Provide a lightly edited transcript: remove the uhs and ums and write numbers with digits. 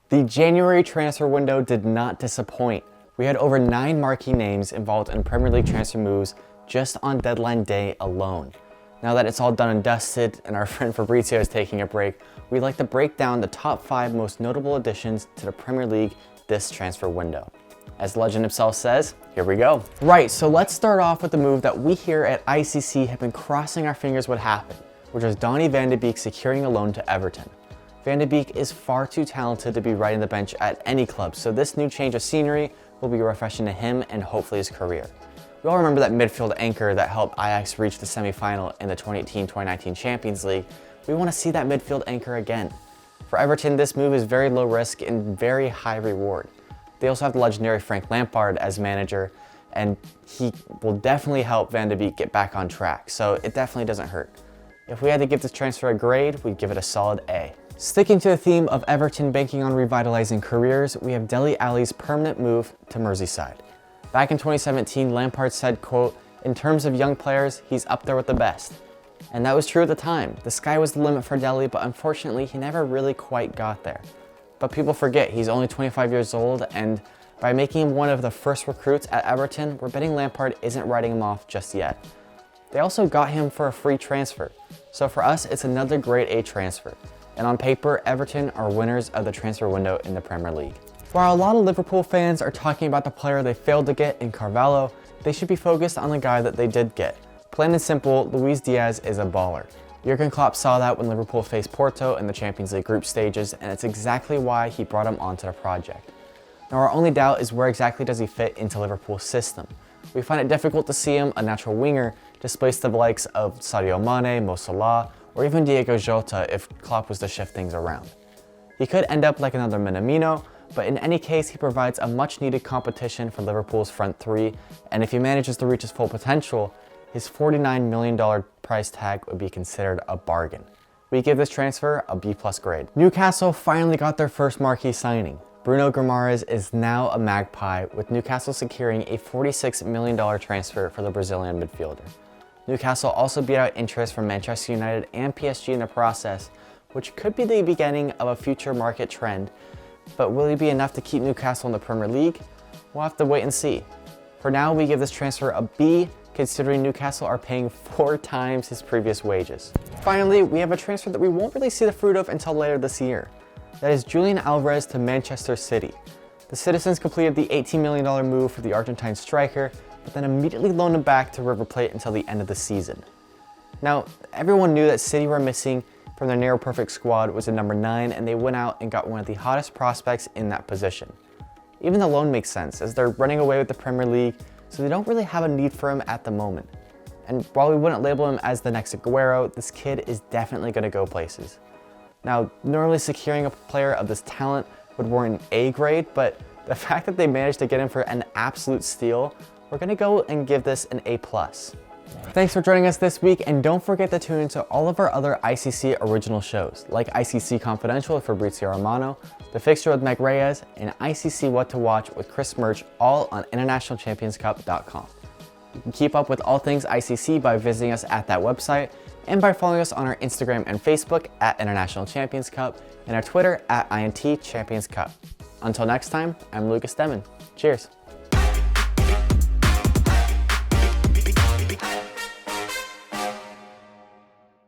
The January transfer window did not disappoint. We had over 9 marquee names involved in Premier League transfer moves just on deadline day alone. Now that it's all done and dusted and our friend Fabrizio is taking a break, we'd like to break down the top 5 most notable additions to the Premier League this transfer window. As the legend himself says, here we go. Right, so let's start off with the move that we here at ICC have been crossing our fingers would happen, which was Donny van de Beek securing a loan to Everton. Van de Beek is far too talented to be riding the bench at any club, so this new change of scenery will be refreshing to him and hopefully his career. We all remember that midfield anchor that helped Ajax reach the semi-final in the 2018-2019 Champions League. We want to see that midfield anchor again. For Everton, this move is very low risk and very high reward. They also have the legendary Frank Lampard as manager, and he will definitely help Van de Beek get back on track, so it definitely doesn't hurt. If we had to give this transfer a grade, we'd give it a solid A. Sticking to the theme of Everton banking on revitalizing careers, we have Dele Alli's permanent move to Merseyside. Back in 2017, Lampard said, quote, "In terms of young players, he's up there with the best." And that was true at the time. The sky was the limit for Dele, but unfortunately, he never really quite got there. But people forget he's only 25 years old, and by making him one of the first recruits at Everton, we're betting Lampard isn't writing him off just yet. They also got him for a free transfer. So for us, it's another grade A transfer. And on paper, Everton are winners of the transfer window in the Premier League. While a lot of Liverpool fans are talking about the player they failed to get in Carvalho, they should be focused on the guy that they did get. Plain and simple, Luis Diaz is a baller. Jurgen Klopp saw that when Liverpool faced Porto in the Champions League group stages, and it's exactly why he brought him onto the project. Now our only doubt is where exactly does he fit into Liverpool's system. We find it difficult to see him, a natural winger, displace the likes of Sadio Mane, Mo Salah, or even Diego Jota if Klopp was to shift things around. He could end up like another Minamino, but in any case he provides a much needed competition for Liverpool's front three, and if he manages to reach his full potential, his $49 million price tag would be considered a bargain. We give this transfer a B+ grade. Newcastle finally got their first marquee signing. Bruno Guimaraes is now a Magpie, with Newcastle securing a $46 million transfer for the Brazilian midfielder. Newcastle also beat out interest from Manchester United and PSG in the process, which could be the beginning of a future market trend, but will it be enough to keep Newcastle in the Premier League? We'll have to wait and see. For now, we give this transfer a B, considering Newcastle are paying 4 times his previous wages. Finally, we have a transfer that we won't really see the fruit of until later this year. That is Julio Alvarez to Manchester City. The Citizens completed the $18 million move for the Argentine striker, but then immediately loaned him back to River Plate until the end of the season. Now, everyone knew that City were missing from their near perfect squad was a number 9, and they went out and got one of the hottest prospects in that position. Even the loan makes sense, as they're running away with the Premier League, so they don't really have a need for him at the moment. And while we wouldn't label him as the next Aguero, this kid is definitely going to go places. Now, normally securing a player of this talent would warrant an A grade, but the fact that they managed to get him for an absolute steal, we're going to go and give this an A+. Thanks for joining us this week, and don't forget to tune into all of our other ICC original shows, like ICC Confidential with Fabrizio Romano, The Fixture with Meg Reyes, and ICC What to Watch with Chris Murch, all on internationalchampionscup.com. You can keep up with all things ICC by visiting us at that website, and by following us on our Instagram and Facebook at International Champions Cup, and our Twitter at INT Champions Cup. Until next time, I'm Lucas Demmon. Cheers.